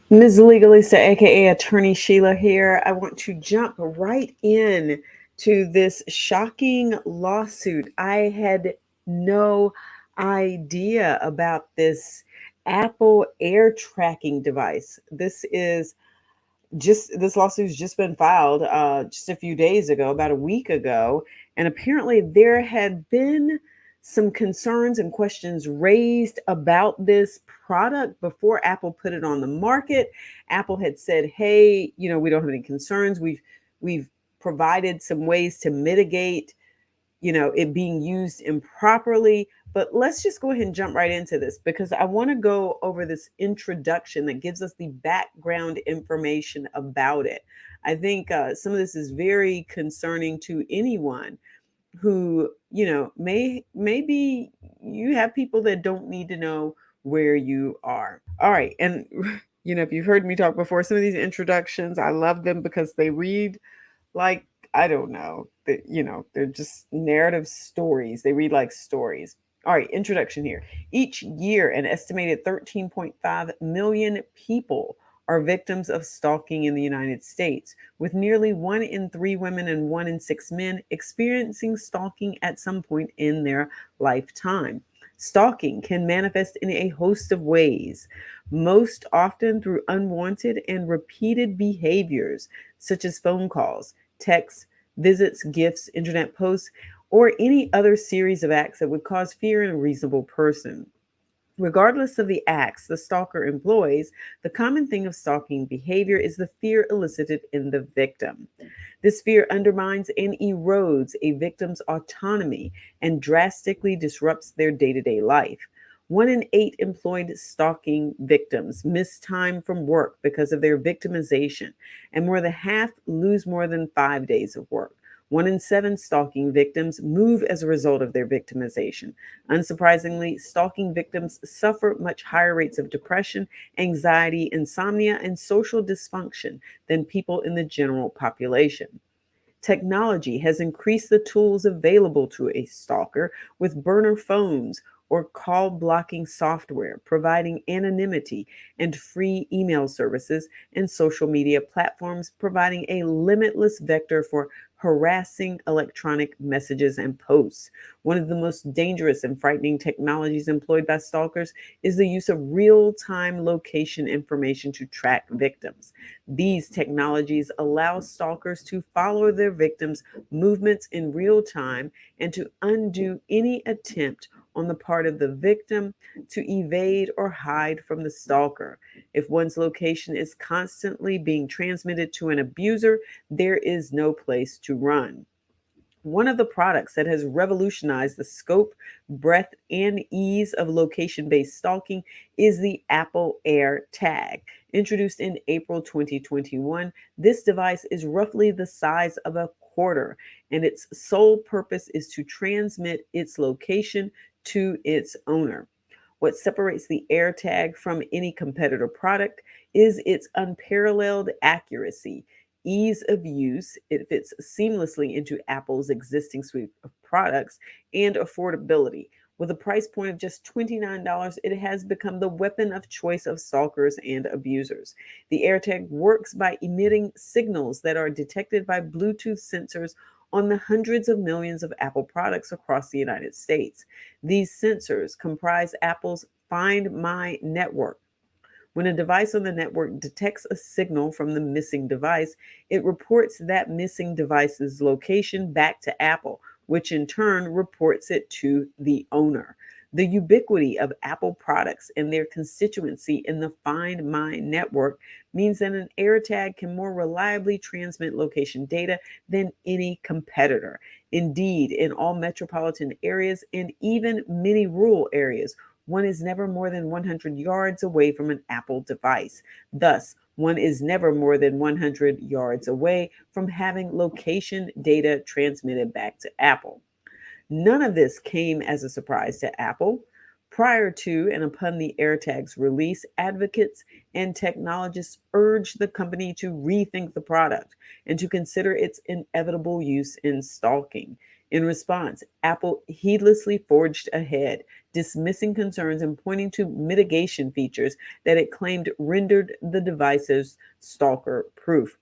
Ms Legalista, aka Attorney Sheila here. I want to jump right in to this shocking lawsuit. I had no idea about this Apple Air tracking device. This lawsuit's just been filed just a few days ago, about a week ago, and apparently there had been some concerns and questions raised about this product before Apple put it on the market. Apple had said, "Hey, we don't have any concerns. We've provided some ways to mitigate it being used improperly." But let's just go ahead and jump right into this because I want to go over this introduction that gives us the background information about it. I think some of this is very concerning to anyone who, maybe you have people that don't need to know where you are. All right. And, if you've heard me talk before, some of these introductions, I love them because they read like, I don't know, they're just narrative stories. They read like stories. All right, introduction here. Each year, an estimated 13.5 million people are victims of stalking in the United States, with nearly 1 in 3 women and 1 in 6 men experiencing stalking at some point in their lifetime. Stalking can manifest in a host of ways, most often through unwanted and repeated behaviors, such as phone calls, texts, visits, gifts, internet posts, or any other series of acts that would cause fear in a reasonable person. Regardless of the acts the stalker employs, the common thing of stalking behavior is the fear elicited in the victim. This fear undermines and erodes a victim's autonomy and drastically disrupts their day to day life. 1 in 8 employed stalking victims miss time from work because of their victimization, and more than half lose more than 5 days of work. 1 in 7 stalking victims move as a result of their victimization. Unsurprisingly, stalking victims suffer much higher rates of depression, anxiety, insomnia, and social dysfunction than people in the general population. Technology has increased the tools available to a stalker with burner phones or call blocking software, providing anonymity and free email services, and social media platforms providing a limitless vector for harassing electronic messages and posts. One of the most dangerous and frightening technologies employed by stalkers is the use of real time location information to track victims. These technologies allow stalkers to follow their victims' movements in real time and to undo any attempt on the part of the victim to evade or hide from the stalker. If one's location is constantly being transmitted to an abuser, there is no place to run. One of the products that has revolutionized the scope, breadth, and ease of location based stalking is the Apple AirTag. Introduced in April 2021, this device is roughly the size of a quarter, and its sole purpose is to transmit its location to its owner. What separates the AirTag from any competitor product is its unparalleled accuracy, ease of use. It fits seamlessly into Apple's existing suite of products, and affordability. With a price point of just $29, it has become the weapon of choice of stalkers and abusers. The AirTag works by emitting signals that are detected by Bluetooth sensors on the hundreds of millions of Apple products across the United States. These sensors comprise Apple's Find My network. When a device on the network detects a signal from the missing device, it reports that missing device's location back to Apple, which in turn reports it to the owner. The ubiquity of Apple products and their constituency in the Find My network means that an AirTag can more reliably transmit location data than any competitor. Indeed, in all metropolitan areas and even many rural areas, one is never more than 100 yards away from an Apple device. Thus, one is never more than 100 yards away from having location data transmitted back to Apple. None of this came as a surprise to Apple. Prior to and upon the AirTag's release, advocates and technologists urged the company to rethink the product and to consider its inevitable use in stalking. In response, Apple heedlessly forged ahead, dismissing concerns and pointing to mitigation features that it claimed rendered the devices stalker proof.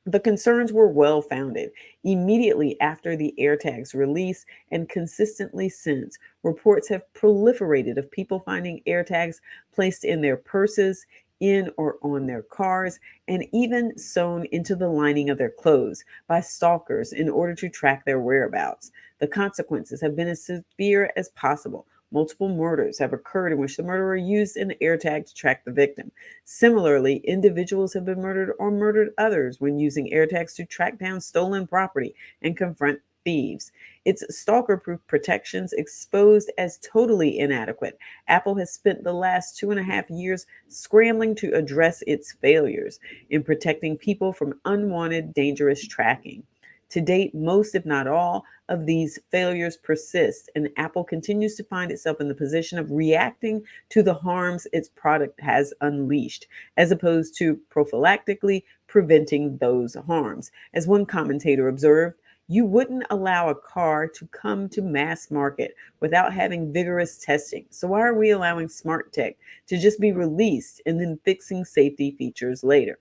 The concerns were well founded. Immediately after the AirTag's release and consistently since, reports have proliferated of people finding AirTags placed in their purses, in or on their cars, and even sewn into the lining of their clothes by stalkers in order to track their whereabouts. The consequences have been as severe as possible. Multiple murders have occurred in which the murderer used an AirTag to track the victim. Similarly, individuals have been murdered or murdered others when using AirTags to track down stolen property and confront thieves. Its stalker proof protections exposed as totally inadequate. Apple has spent the last 2.5 years scrambling to address its failures in protecting people from unwanted, dangerous tracking. To date, most, if not all, of these failures persist, and Apple continues to find itself in the position of reacting to the harms its product has unleashed, as opposed to prophylactically preventing those harms. As one commentator observed, you wouldn't allow a car to come to mass market without having vigorous testing. So why are we allowing smart tech to just be released and then fixing safety features later?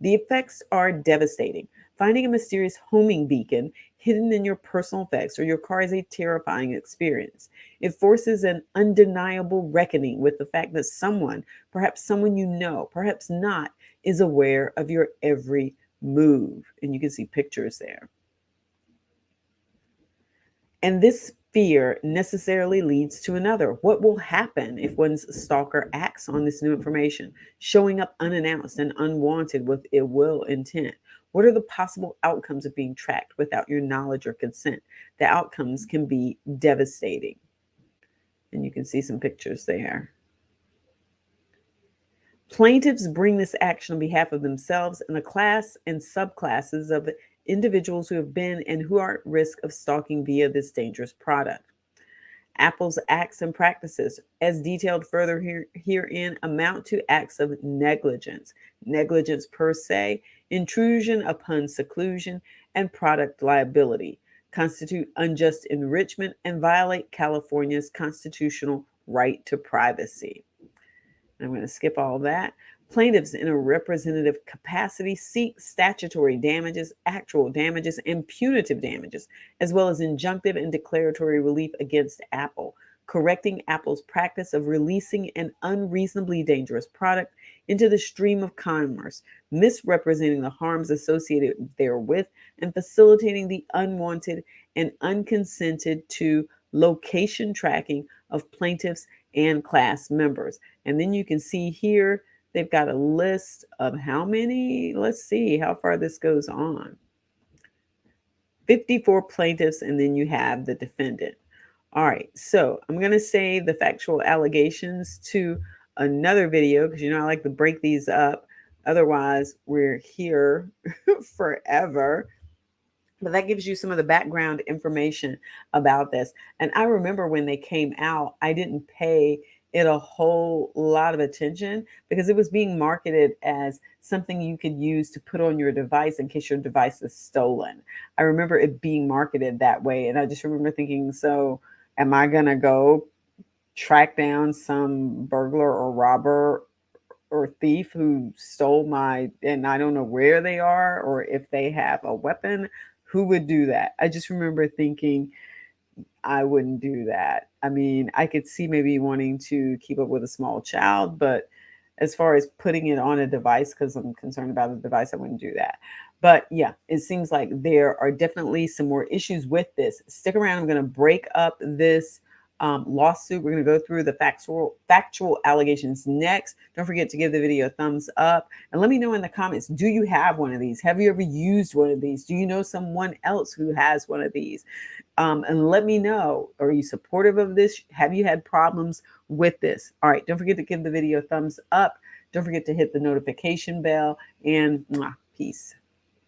The effects are devastating. Finding a mysterious homing beacon hidden in your personal effects or your car is a terrifying experience. It forces an undeniable reckoning with the fact that someone, perhaps someone you know, perhaps not, is aware of your every move. And you can see pictures there. And this fear necessarily leads to another. What will happen if one's stalker acts on this new information, showing up unannounced and unwanted with ill will intent? What are the possible outcomes of being tracked without your knowledge or consent? The outcomes can be devastating. And you can see some pictures there. Plaintiffs bring this action on behalf of themselves and a class and subclasses of individuals who have been and who are at risk of stalking via this dangerous product. Apple's acts and practices, as detailed further herein, amount to acts of negligence. Negligence per se, intrusion upon seclusion, and product liability constitute unjust enrichment and violate California's constitutional right to privacy. I'm going to skip all that. Plaintiffs in a representative capacity seek statutory damages, actual damages, and punitive damages, as well as injunctive and declaratory relief against Apple, correcting Apple's practice of releasing an unreasonably dangerous product into the stream of commerce, misrepresenting the harms associated therewith, and facilitating the unwanted and unconsented to location tracking of plaintiffs and class members. And then you can see here, they've got a list of how many, let's see how far this goes on. 54 plaintiffs, and then you have the defendant. All right, so I'm going to save the factual allegations to another video because I like to break these up. Otherwise, we're here forever. But that gives you some of the background information about this. And I remember when they came out, I didn't pay it a whole lot of attention because it was being marketed as something you could use to put on your device in case your device is stolen. I remember it being marketed that way. And I just remember thinking, so am I going to go track down some burglar or robber or thief who stole my, and I don't know where they are or if they have a weapon? Who would do that? I just remember thinking I wouldn't do that. I mean, I could see maybe wanting to keep up with a small child, but as far as putting it on a device, because I'm concerned about the device, I wouldn't do that. But yeah, it seems like there are definitely some more issues with this. Stick around. I'm going to break up this lawsuit. We're going to go through the factual allegations next. Don't forget to give the video a thumbs up and let me know in the comments, do you have one of these? Have you ever used one of these? Do you know someone else who has one of these? And let me know, are you supportive of this? Have you had problems with this? All right, don't forget to give the video a thumbs up. Don't forget to hit the notification bell, and peace.